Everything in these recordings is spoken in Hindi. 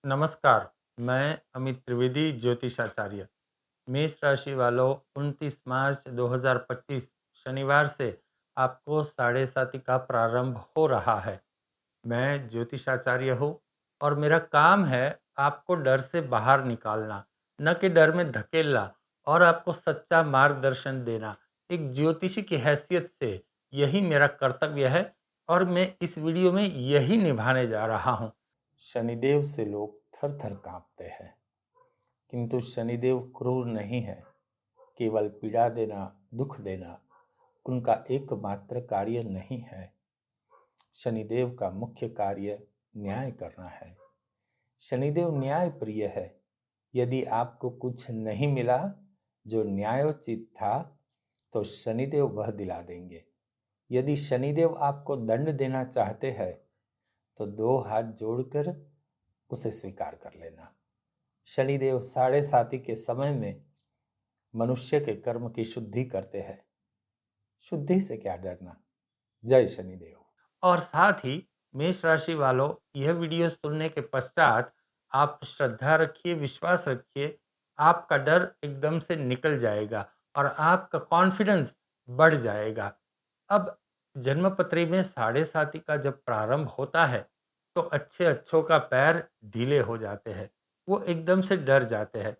नमस्कार, मैं अमित त्रिवेदी ज्योतिषाचार्य। मेष राशि वालों, 29 मार्च 2025 शनिवार से आपको साढ़े साति का प्रारंभ हो रहा है। मैं ज्योतिषाचार्य हूँ और मेरा काम है आपको डर से बाहर निकालना, न कि डर में धकेलना, और आपको सच्चा मार्गदर्शन देना। एक ज्योतिषी की हैसियत से यही मेरा कर्तव्य है और मैं इस वीडियो में यही निभाने जा रहा हूँ। शनिदेव से लोग थर थर कांपते हैं, किंतु शनिदेव क्रूर नहीं है। केवल पीड़ा देना, दुख देना उनका एकमात्र कार्य नहीं है। शनिदेव का मुख्य कार्य न्याय करना है। शनिदेव न्याय प्रिय है। यदि आपको कुछ नहीं मिला जो न्यायोचित था, तो शनिदेव वह दिला देंगे। यदि शनिदेव आपको दंड देना चाहते हैं, तो दो हाथ जोड़कर उसे स्वीकार कर लेना। शनिदेव साढ़े साति के समय में मनुष्य के कर्म की शुद्धि करते हैं। शुद्धि से क्या डरना। जय शनिदेव। और साथ ही मेष राशि वालों, यह वीडियो सुनने के पश्चात आप श्रद्धा रखिए, विश्वास रखिए, आपका डर एकदम से निकल जाएगा और आपका कॉन्फिडेंस बढ़ जाएगा। अब जन्मपत्री में साढ़े साति का जब प्रारंभ होता है, तो अच्छे अच्छों का पैर ढीले हो जाते हैं, वो एकदम से डर जाते हैं।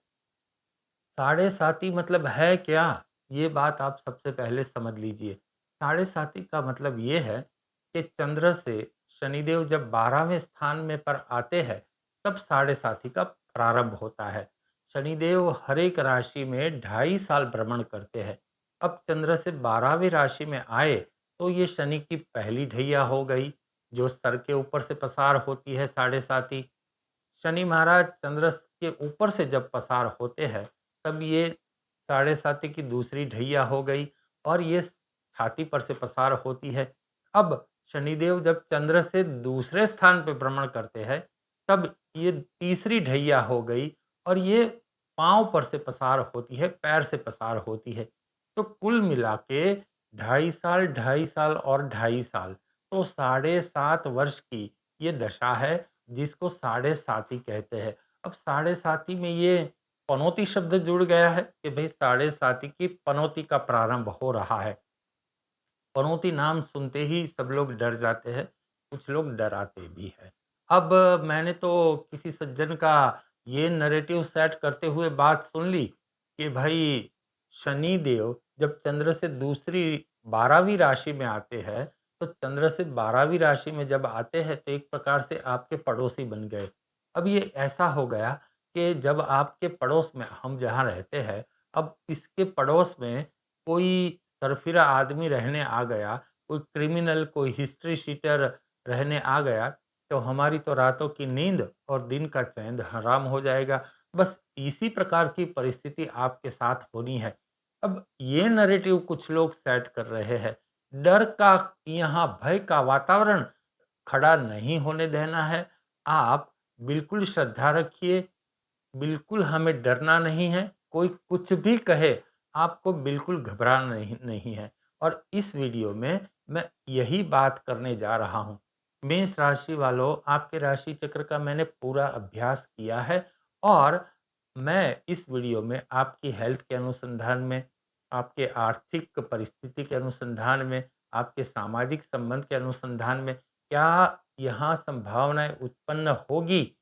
साढ़े साती मतलब है क्या? ये बात आप सबसे पहले समझ लीजिए। साढ़े साती का मतलब ये है कि चंद्र से शनिदेव जब 12वें स्थान में पर आते हैं, तब साढ़े साती का प्रारंभ होता है। शनिदेव हर एक राशि में 2.5 साल भ्रमण करते हैं। अब चंद्र से 12वीं राशि में आए, तो ये शनि की पहली ढैया हो गई, जो सर के ऊपर से पसार होती है साढ़े साती। शनि महाराज चंद्र के ऊपर से जब पसार होते हैं, तब ये साढ़े साती की दूसरी ढैया हो गई और ये छाती पर से पसार होती है। अब शनिदेव जब चंद्र से दूसरे स्थान पर भ्रमण करते हैं, तब ये तीसरी ढैया हो गई और ये पाँव पर से पसार होती है, पैर से पसार होती है। तो कुल मिला के 2.5 साल और 2.5 साल, तो 7.5 वर्ष की ये दशा है, जिसको साढ़े साती कहते हैं। अब साढ़े साती में ये पनौती शब्द जुड़ गया है कि भाई साढ़े साती की पनौती का प्रारंभ हो रहा है। पनौती नाम सुनते ही सब लोग डर जाते हैं, कुछ लोग डराते भी हैं। अब मैंने तो किसी सज्जन का ये नैरेटिव सेट करते हुए बात सुन ली कि भाई शनि देव जब चंद्र से दूसरी 12वीं राशि में आते हैं, तो चंद्र से 12वीं राशि में जब आते हैं तो एक प्रकार से आपके पड़ोसी बन गए। अब ये ऐसा हो गया कि जब आपके पड़ोस में हम जहाँ रहते हैं, अब इसके पड़ोस में कोई सरफिरा आदमी रहने आ गया, कोई क्रिमिनल, कोई हिस्ट्री शीटर रहने आ गया, तो हमारी तो रातों की नींद और दिन का चैन हराम हो जाएगा। बस इसी प्रकार की परिस्थिति आपके साथ होनी है। अब ये नैरेटिव कुछ लोग सेट कर रहे हैं। डर का, यहाँ भय का वातावरण खड़ा नहीं होने देना है। आप बिल्कुल श्रद्धा रखिए, बिल्कुल हमें डरना नहीं है, कोई कुछ भी कहे, आपको बिल्कुल घबराना नहीं नहीं है। और इस वीडियो में मैं यही बात करने जा रहा हूँ। मेष राशि वालों, आपके राशि चक्र का मैंने पूरा अभ्यास किया है और मैं इस वीडियो में आपकी हेल्थ के अनुसंधान में, आपके आर्थिक परिस्थिति के अनुसंधान में, आपके सामाजिक संबंध के अनुसंधान में, क्या यहाँ संभावनाएँ उत्पन्न होगी,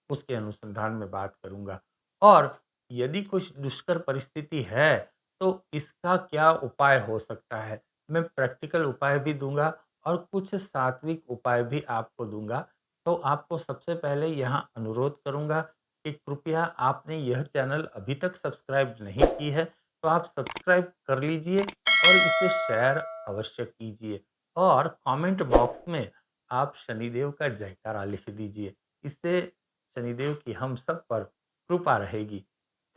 उसके अनुसंधान में बात करूँगा। और यदि कुछ दुष्कर परिस्थिति है, तो इसका क्या उपाय हो सकता है? मैं प्रैक्टिकल उपाय भी दूँगा और कुछ सात्विक उपाय भी आपको दूँगा। तो आपको सबसे पहले यहाँ अनुरोध करूँगा कि कृपया आपने यह चैनल अभी तक सब्सक्राइब नहीं की है, तो आप सब्सक्राइब कर लीजिए और इसे शेयर अवश्य कीजिए। और कमेंट बॉक्स में आप शनिदेव का जयकारा लिख दीजिए। इससे शनिदेव की हम सब पर कृपा रहेगी।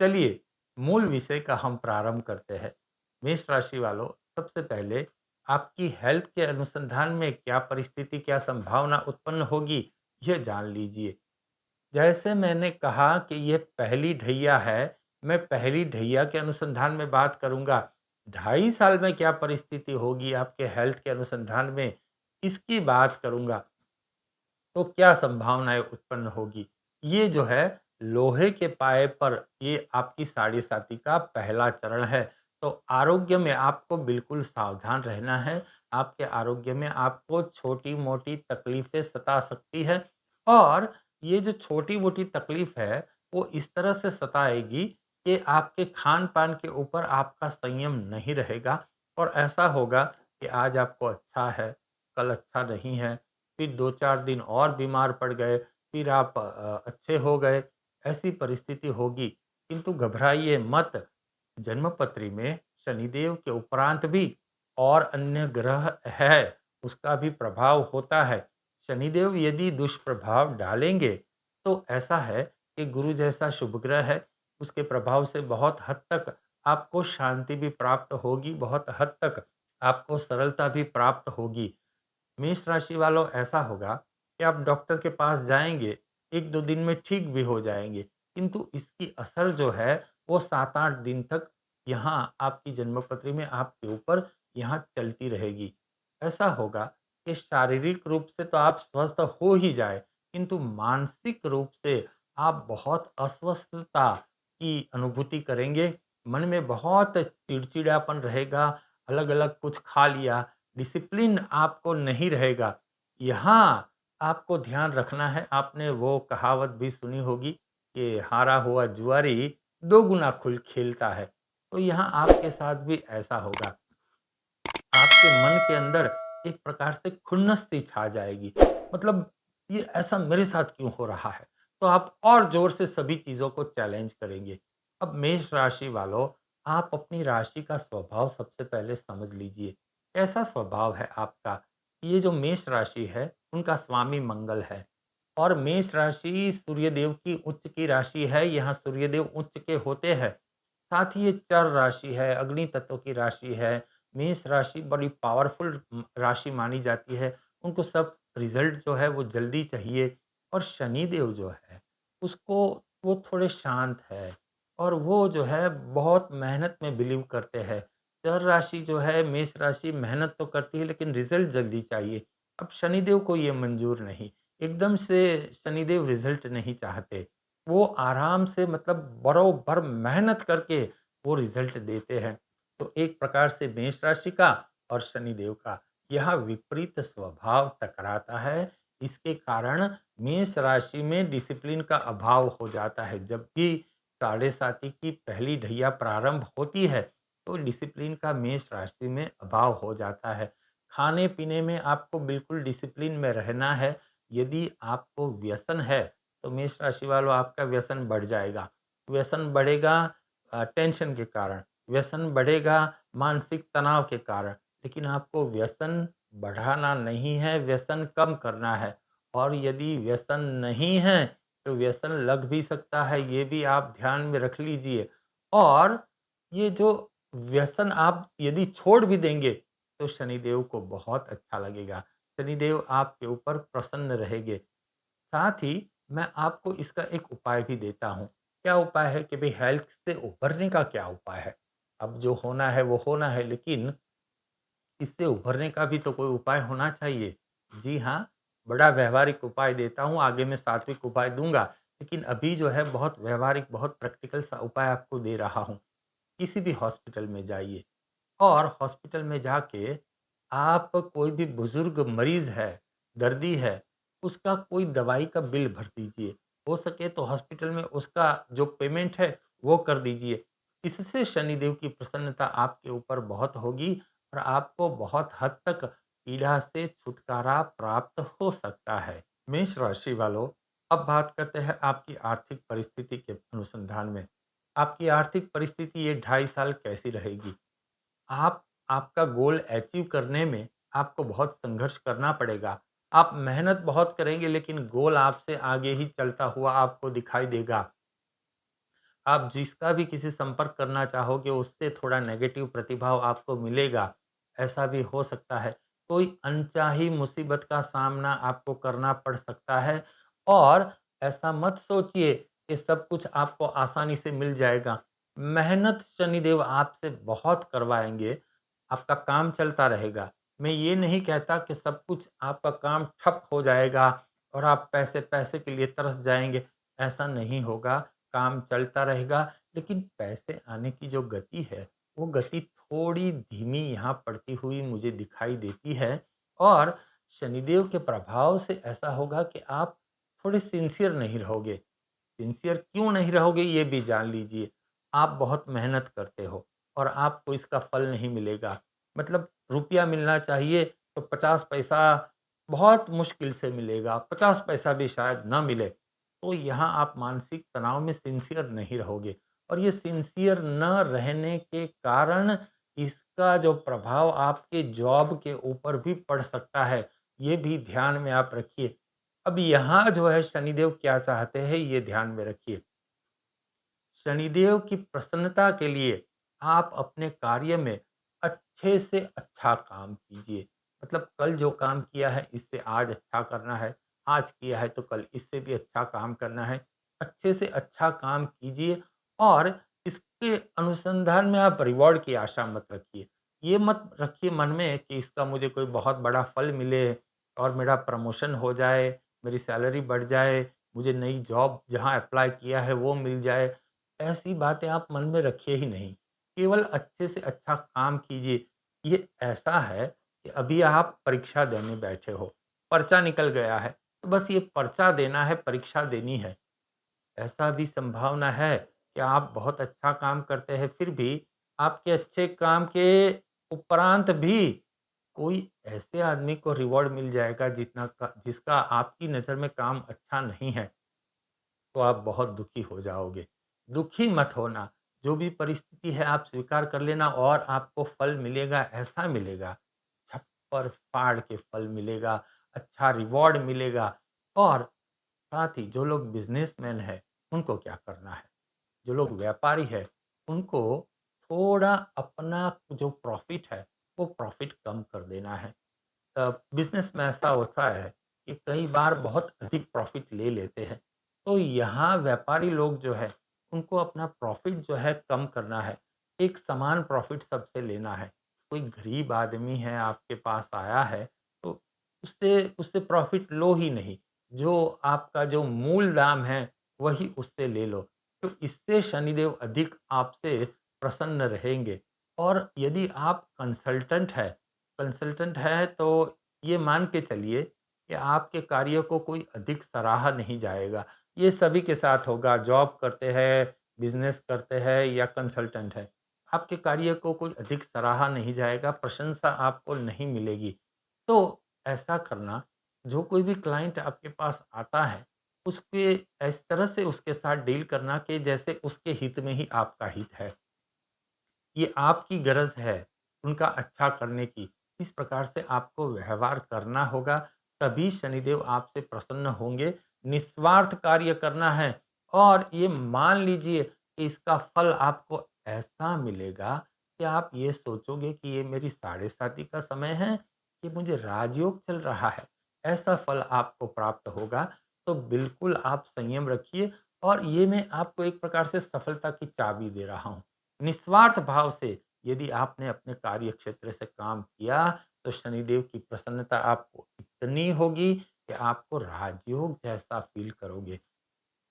चलिए मूल विषय का हम प्रारंभ करते हैं। मेष राशि वालों, सबसे पहले आपकी हेल्थ के अनुसंधान में क्या परिस्थिति, क्या संभावना उत्पन्न होगी, यह जान लीजिए। जैसे मैंने कहा कि ये पहली ढैया है, मैं पहली ढैया के अनुसंधान में बात करूंगा। 2.5 साल में क्या परिस्थिति होगी आपके हेल्थ के अनुसंधान में, इसकी बात करूंगा। तो क्या संभावनाएं उत्पन्न होगी, ये जो है लोहे के पाए पर ये आपकी साढ़े साती का पहला चरण है। तो आरोग्य में आपको बिल्कुल सावधान रहना है। आपके आरोग्य में आपको छोटी-मोटी तकलीफ़ें सता सकती है और ये जो छोटी-मोटी तकलीफ़ है, वो इस तरह से सताएगी कि आपके खान-पान के ऊपर आपका संयम नहीं रहेगा और ऐसा होगा कि आज आपको अच्छा है, कल अच्छा नहीं है, फिर 2-4 दिन और बीमार पड़ गए, फिर आप अच्छे हो गए, ऐसी परिस्थिति होगी। किंतु घबराइए मत, जन्मपत्री में शनिदेव के उपरांत भी और अन्य ग्रह है, उसका भी प्रभाव होता है। शनिदेव यदि दुष्प्रभाव डालेंगे, तो ऐसा है कि गुरु जैसा शुभ ग्रह है, उसके प्रभाव से बहुत हद तक आपको शांति भी प्राप्त होगी, बहुत हद तक आपको सरलता भी प्राप्त होगी। मेष राशि वालों ऐसा होगा कि आप डॉक्टर के पास जाएँगे, 1-2 दिन में ठीक भी हो जाएँगे, किंतु इसकी असर जो है वो 7-8 दिन तक यहाँ आपकी जन्मपत्री में आपके ऊपर यहाँ चलती रहेगी। ऐसा होगा कि शारीरिक रूप से तो आप स्वस्थ हो ही जाए, किंतु मानसिक रूप से आप बहुत अस्वस्थता की अनुभूति करेंगे। मन में बहुत चिड़चिड़ापन रहेगा, अलग-अलग कुछ खा लिया, डिसिप्लिन आपको नहीं रहेगा। यहाँ आपको ध्यान रखना है, आपने वो कहावत भी सुनी होगी कि हारा हुआ जुआरी 2 गुना खुल खेलता है। तो यहाँ आपके साथ भी ऐसा होगा। आपके मन के अंदर एक प्रकार से खुन्नस-सी छा जाएगी। मतलब ये ऐसा मेरे साथ क्यों हो रहा है? तो आप और ज़ोर से सभी चीज़ों को चैलेंज करेंगे। अब मेष राशि वालों, आप अपनी राशि का स्वभाव सबसे पहले समझ लीजिए। कैसा स्वभाव है आपका? ये जो मेष राशि है, उनका स्वामी मंगल है और मेष राशि सूर्यदेव की उच्च की राशि है, यहाँ सूर्यदेव उच्च के होते हैं। साथ ही ये चर राशि है, अग्नि तत्व की राशि है। मेष राशि बड़ी पावरफुल राशि मानी जाती है। उनको सब रिज़ल्ट जो है वो जल्दी चाहिए और शनिदेव जो है उसको वो थोड़े शांत है और वो जो है बहुत मेहनत में बिलीव करते हैं। चर राशि जो है मेष राशि मेहनत तो करती है लेकिन रिज़ल्ट जल्दी चाहिए। अब शनिदेव को ये मंज़ूर नहीं। एकदम से शनिदेव रिज़ल्ट नहीं चाहते। वो आराम से मतलब बरोबर मेहनत करके वो रिज़ल्ट देते हैं। तो एक प्रकार से मेष राशि का और शनिदेव का यह विपरीत स्वभाव टकराता है। इसके कारण मेष राशि में डिसिप्लिन का अभाव हो जाता है। जब भी साढ़े साती की पहली ढैया प्रारंभ होती है, तो डिसिप्लिन का मेष राशि में अभाव हो जाता है। खाने-पीने में आपको बिल्कुल डिसिप्लिन में रहना है। यदि आपको व्यसन है, तो मेष राशि वालों आपका व्यसन बढ़ जाएगा। व्यसन बढ़ेगा टेंशन के कारण, व्यसन बढ़ेगा मानसिक तनाव के कारण, लेकिन आपको व्यसन बढ़ाना नहीं है, व्यसन कम करना है और यदि व्यसन नहीं है, तो व्यसन लग भी सकता है, ये भी आप ध्यान में रख लीजिए और ये जो व्यसन आप यदि छोड़ भी देंगे, तो शनिदेव को बहुत अच्छा लगेगा। शनिदेव आपके ऊपर प्रसन्न रहेंगे। साथ ही मैं आपको इसका एक उपाय भी देता हूँ। क्या उपाय है कि भई हेल्थ से उभरने का क्या उपाय है? अब जो होना है वो होना है लेकिन इससे उभरने का भी तो कोई उपाय होना चाहिए। जी हाँ, बड़ा व्यावहारिक उपाय देता हूँ, आगे मैं सात्विक उपाय दूँगा। लेकिन अभी जो है बहुत व्यावहारिक, बहुत प्रैक्टिकल सा उपाय आपको दे रहा हूँ। किसी भी हॉस्पिटल में जाइए और हॉस्पिटल में जाके आप कोई भी बुजुर्ग मरीज़ है, दर्दी है, उसका कोई दवाई का बिल भर दीजिए। हो सके तो हॉस्पिटल में उसका जो पेमेंट है, वो कर दीजिए। इससे शनिदेव की प्रसन्नता आपके ऊपर बहुत होगी और आपको बहुत हद तक पीड़ा से छुटकारा प्राप्त हो सकता है। मेष राशि वालों, अब बात करते हैं आपकी आर्थिक परिस्थिति के अनुसंधान में। आपकी आर्थिक परिस्थिति ये 2.5 साल कैसी रहेगी? आप आपका गोल अचीव करने में आपको बहुत संघर्ष करना पड़ेगा। आप मेहनत बहुत करेंगे लेकिन गोल आपसे आगे ही चलता हुआ आपको दिखाई देगा। आप जिसका भी किसी संपर्क करना चाहोगे उससे थोड़ा नेगेटिव प्रतिभाव आपको मिलेगा, ऐसा भी हो सकता है। कोई अनचाही मुसीबत का सामना आपको करना पड़ सकता है और ऐसा मत सोचिए कि सब कुछ आपको आसानी से मिल जाएगा। मेहनत शनिदेव आपसे बहुत करवाएँगे, आपका काम चलता रहेगा। मैं ये नहीं कहता कि सब कुछ आपका काम ठप हो जाएगा और आप पैसे-पैसे के लिए तरस जाएँगे। ऐसा नहीं होगा, काम चलता रहेगा, लेकिन पैसे आने की जो गति है, वो गति थोड़ी धीमी यहाँ पड़ती हुई मुझे दिखाई देती है। और शनिदेव के प्रभाव से ऐसा होगा कि आप थोड़े सिंसियर नहीं रहोगे। सिंसियर क्यों नहीं रहोगे ये भी जान लीजिए। आप बहुत मेहनत करते हो और आपको इसका फल नहीं मिलेगा। मतलब रुपया मिलना चाहिए तो 50 पैसा बहुत मुश्किल से मिलेगा, 50 पैसा भी शायद ना मिले। तो यहाँ आप मानसिक तनाव में सिंसियर नहीं रहोगे और ये सिंसियर न रहने के कारण इसका जो प्रभाव आपके जॉब के ऊपर भी पड़ सकता है, ये भी ध्यान में आप रखिए। अब यहाँ जो है शनिदेव क्या चाहते हैं ये ध्यान में रखिए। शनिदेव की प्रसन्नता के लिए आप अपने कार्य में अच्छे से अच्छा काम कीजिए। मतलब कल जो काम किया है इससे आज अच्छा करना है, आज किया है तो कल इससे भी अच्छा काम करना है। अच्छे से अच्छा काम कीजिए और इसके अनुसंधान में आप रिवॉर्ड की आशा मत रखिए। ये मत रखिए मन में कि इसका मुझे कोई बहुत बड़ा फल मिले और मेरा प्रमोशन हो जाए, मेरी सैलरी बढ़ जाए, मुझे नई जॉब जहाँ अप्लाई किया है वो मिल जाए। ऐसी बातें आप मन में रखिए ही नहीं। केवल अच्छे से अच्छा काम कीजिए। ये ऐसा है कि अभी आप परीक्षा देने बैठे हो, पर्चा निकल गया है, तो बस ये पर्चा देना है, परीक्षा देनी है। ऐसा भी संभावना है कि आप बहुत अच्छा काम करते हैं, फिर भी आपके अच्छे काम के उपरांत भी कोई ऐसे आदमी को रिवॉर्ड मिल जाएगा जिसका आपकी नज़र में काम अच्छा नहीं है। तो आप बहुत दुखी हो जाओगे। दुखी मत होना, जो भी परिस्थिति है आप स्वीकार कर लेना और आपको फल मिलेगा, ऐसा मिलेगा, छप्पर फाड़ के फल मिलेगा, अच्छा रिवॉर्ड मिलेगा। और साथ ही जो लोग बिज़नेसमैन हैं, उनको क्या करना है? जो लोग व्यापारी हैं, उनको थोड़ा अपना जो प्रॉफ़िट है, वो प्रॉफ़िट कम कर देना है। बिज़नेस में ऐसा होता है कि कई बार बहुत अधिक प्रॉफ़िट ले लेते हैं। तो यहाँ व्यापारी लोग जो है, उनको अपना प्रॉफ़िट जो है कम करना है। एक समान प्रॉफ़िट सबसे लेना है। कोई गरीब आदमी है आपके पास आया है, तो उससे उससे प्रॉफ़िट लो ही नहीं। जो आपका जो मूल दाम है, वही उससे ले लो। तो इससे शनिदेव अधिक आपसे प्रसन्न रहेंगे। और यदि आप कंसल्टेंट है तो ये मान के चलिए कि आपके कार्य को कोई अधिक सराहा नहीं जाएगा। ये सभी के साथ होगा, जॉब करते हैं, बिज़नेस करते हैं या कंसल्टेंट है। आपके कार्य को कोई अधिक सराहा नहीं जाएगा, प्रशंसा आपको नहीं मिलेगी। तो ऐसा करना, जो कोई भी क्लाइंट आपके पास आता है, उसके इस तरह से उसके साथ डील करना कि जैसे उसके हित में ही आपका हित है। ये आपकी गरज है उनका अच्छा करने की। इस प्रकार से आपको व्यवहार करना होगा, तभी शनिदेव आपसे प्रसन्न होंगे। निस्वार्थ कार्य करना है और ये मान लीजिए कि इसका फल आपको ऐसा मिलेगा कि आप ये सोचोगे कि ये मेरी साढ़े साती का समय है, कि मुझे राजयोग चल रहा है। ऐसा फल आपको प्राप्त होगा, तो बिल्कुल आप संयम रखिए। और ये मैं आपको एक प्रकार से सफलता की चाबी दे रहा हूँ। निस्वार्थ भाव से यदि आपने अपने कार्य क्षेत्र से काम किया, तो शनिदेव की प्रसन्नता आपको इतनी होगी कि आपको राजयोग जैसा फील करोगे।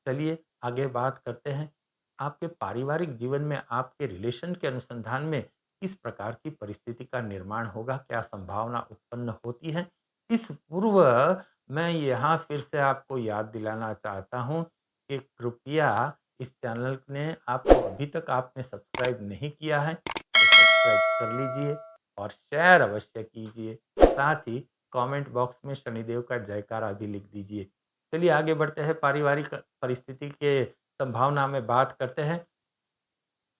चलिए आगे बात करते हैं। आपके पारिवारिक जीवन में आपके रिलेशन के अनुसंधान में किस प्रकार की परिस्थिति का निर्माण होगा, क्या संभावना उत्पन्न होती है? इस पूर्व मैं यहाँ फिर से आपको याद दिलाना चाहता हूँ कि कृपया इस चैनल ने आपको अभी तक आपने सब्सक्राइब नहीं किया है, तो सब्सक्राइब कर लीजिए और शेयर अवश्य कीजिए। साथ ही कमेंट बॉक्स में शनिदेव का जयकारा भी लिख दीजिए। चलिए आगे बढ़ते हैं, पारिवारिक परिस्थिति के संभावना में बात करते हैं।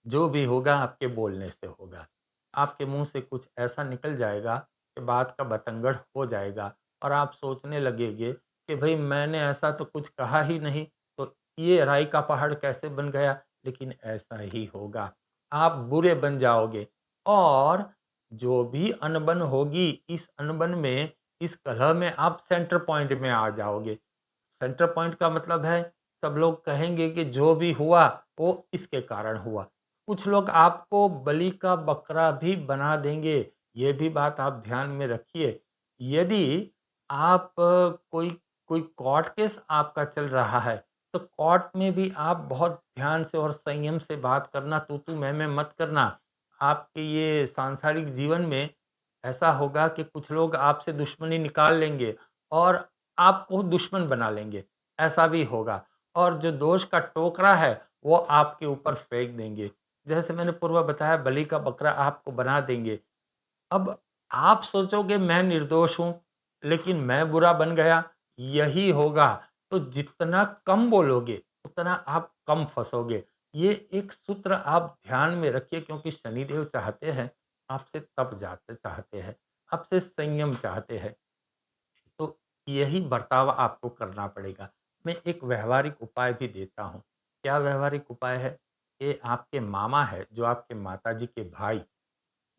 जो भी होगा आपके बोलने से होगा। आपके मुँह से कुछ ऐसा निकल जाएगा कि बात का बतंगड़ हो जाएगा और आप सोचने लगेंगे कि भई मैंने ऐसा तो कुछ कहा ही नहीं, तो ये राई का पहाड़ कैसे बन गया? लेकिन ऐसा ही होगा। आप बुरे बन जाओगे और जो भी अनबन होगी, इस अनबन में, इस कलह में आप सेंटर पॉइंट में आ जाओगे। सेंटर पॉइंट का मतलब है सब लोग कहेंगे कि जो भी हुआ वो इसके कारण हुआ। कुछ लोग आपको बलि का बकरा भी बना देंगे, ये भी बात आप ध्यान में रखिए। यदि आप कोई कोई कोर्ट केस आपका चल रहा है, तो कोर्ट में भी आप बहुत ध्यान से और संयम से बात करना, तू-तू, मैं मत करना। आपके ये सांसारिक जीवन में ऐसा होगा कि कुछ लोग आपसे दुश्मनी निकाल लेंगे और आपको दुश्मन बना लेंगे, ऐसा भी होगा। और जो दोष का टोकरा है, वो आपके ऊपर फेंक देंगे। जैसे मैंने पूर्व बताया, बलि का बकरा आपको बना देंगे। अब आप सोचोगे मैं निर्दोष हूँ, लेकिन मैं बुरा बन गया, यही होगा। तो जितना कम बोलोगे, उतना आप कम फँसोगे। ये एक सूत्र आप ध्यान में रखिए, क्योंकि शनिदेव चाहते हैं, आपसे तप जाते चाहते हैं, आपसे संयम चाहते हैं। तो यही बर्ताव आपको करना पड़ेगा। मैं एक व्यावहारिक उपाय भी देता हूँ। क्या व्यावहारिक उपाय है? ये आपके मामा हैं, जो आपके माताजी के भाई,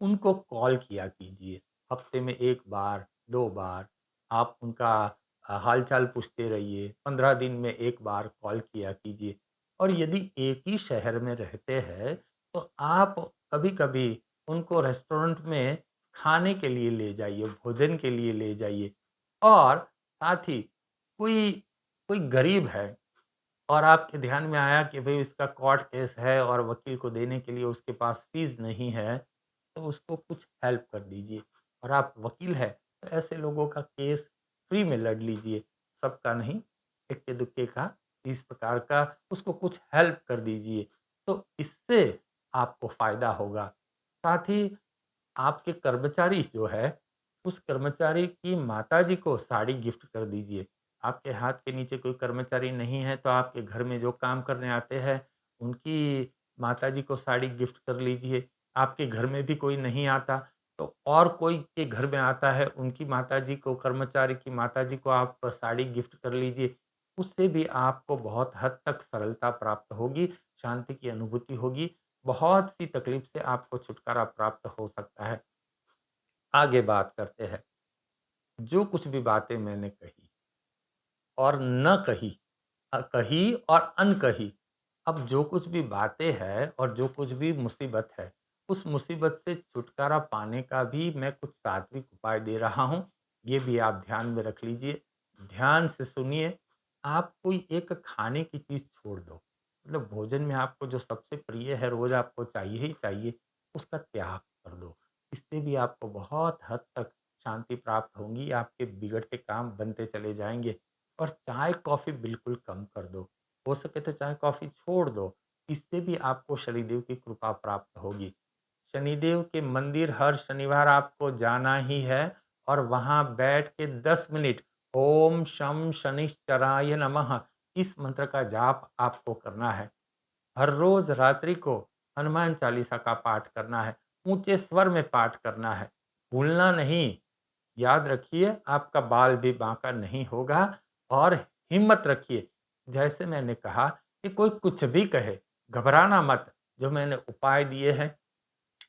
उनको कॉल किया कीजिए। हफ्ते में 1 बार, 2 बार आप उनका हाल-चाल पूछते रहिए। 15 दिन में 1 बार कॉल किया कीजिए। और यदि एक ही शहर में रहते हैं, तो आप कभी-कभी उनको रेस्टोरेंट में खाने के लिए ले जाइए, भोजन के लिए ले जाइए। और साथ ही कोई कोई गरीब है और आपके ध्यान में आया कि भई इसका कोर्ट केस है और वकील को देने के लिए उसके पास फ़ीस नहीं है, तो उसको कुछ हेल्प कर दीजिए। और आप वकील हैं, तो ऐसे लोगों का केस फ्री में लड़ लीजिए, सबका नहीं, इक्के-दुक्के का, इस प्रकार का उसको कुछ हेल्प कर दीजिए। तो इससे आपको फ़ायदा होगा। साथ ही आपके कर्मचारी जो है, उस कर्मचारी की माताजी को साड़ी गिफ्ट कर दीजिए। आपके हाथ के नीचे कोई कर्मचारी नहीं है, तो आपके घर में जो काम करने आते हैं, उनकी माताजी को साड़ी गिफ्ट कर लीजिए। आपके घर में भी कोई नहीं आता, तो और कोई के घर में आता है, उनकी माताजी को, कर्मचारी की माताजी को आप साड़ी गिफ्ट कर लीजिए। उससे भी आपको बहुत हद तक सरलता प्राप्त होगी, शांति की अनुभूति होगी, बहुत सी तकलीफ से आपको छुटकारा प्राप्त हो सकता है। आगे बात करते हैं, जो कुछ भी बातें मैंने कही और न कही, कही और अनकही, अब जो कुछ भी बातें हैं और जो कुछ भी मुसीबत है, उस मुसीबत से छुटकारा पाने का भी मैं कुछ सात्विक उपाय दे रहा हूँ। ये भी आप ध्यान में रख लीजिए। ध्यान से सुनिए, आप कोई एक खाने की चीज़ छोड़ दो। मतलब भोजन में आपको जो सबसे प्रिय है, रोज़ आपको चाहिए ही चाहिए, उसका त्याग कर दो। इससे भी आपको बहुत हद तक शांति प्राप्त होगी, आपके बिगड़ते काम बनते चले जाएँगे। और चाय-कॉफ़ी बिल्कुल कम कर दो। हो सके तो चाय-कॉफ़ी छोड़ दो। इससे भी आपको शनिदेव की कृपा प्राप्त होगी। शनिदेव के मंदिर हर शनिवार आपको जाना ही है और वहाँ बैठ के 10 मिनट ओम शम शनिश्चराय नमः, इस मंत्र का जाप आपको करना है। हर रोज़ रात्रि को हनुमान चालीसा का पाठ करना है। ऊँचे स्वर में पाठ करना है। भूलना नहीं। याद रखिए, आपका बाल भी बांका नहीं होगा। और हिम्मत रखिए। जैसे मैंने कहा कि कोई कुछ भी कहे, घबराना मत। जो मैंने उपाय दिए हैं,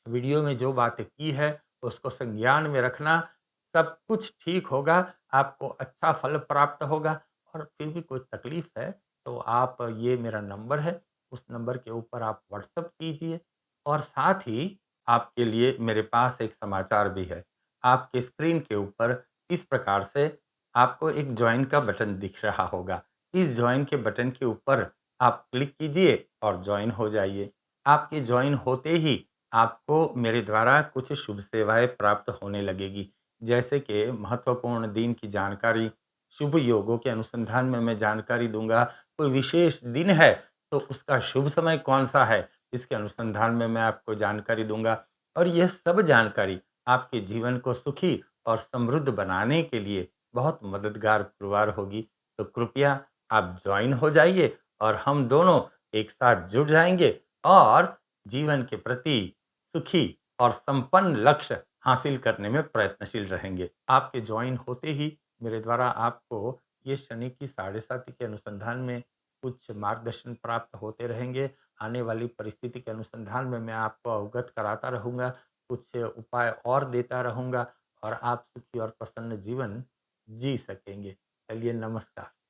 वीडियो में जो बातें की है, उसको संज्ञान में रखना, सब कुछ ठीक होगा, आपको अच्छा फल प्राप्त होगा। और फिर भी कोई तकलीफ़ है, तो आप, ये मेरा नंबर है, उस नंबर के ऊपर आप व्हाट्सएप कीजिए। और साथ ही आपके लिए मेरे पास एक समाचार भी है। आपके स्क्रीन के ऊपर इस प्रकार से आपको एक जॉइन का बटन दिख रहा होगा। इस जॉइन के बटन के ऊपर आप क्लिक कीजिए और जॉइन हो जाइए। आपके जॉइन होते ही आपको मेरे द्वारा कुछ शुभ सेवाएँ प्राप्त होने लगेगी। जैसे कि महत्वपूर्ण दिन की जानकारी, शुभ योगों के अनुसंधान में मैं जानकारी दूँगा। कोई विशेष दिन है, तो उसका शुभ समय कौन-सा है, इसके अनुसंधान में मैं आपको जानकारी दूँगा। और यह सब जानकारी आपके जीवन को सुखी और समृद्ध बनाने के लिए बहुत मददगार पुरवार होगी। तो कृपया आप जॉइन हो जाइए और हम दोनों एक साथ जुड़ जाएँगे और जीवन के प्रति सुखी और संपन्न लक्ष्य हासिल करने में प्रयत्नशील रहेंगे। आपके जॉइन होते ही मेरे द्वारा आपको ये शनि की साढ़े साती के अनुसंधान में कुछ मार्गदर्शन प्राप्त होते रहेंगे। आने वाली परिस्थिति के अनुसंधान में मैं आपको अवगत कराता रहूँगा, कुछ उपाय और देता रहूँगा और आप सुखी और प्रसन्न जीवन जी सकेंगे। चलिए, नमस्कार।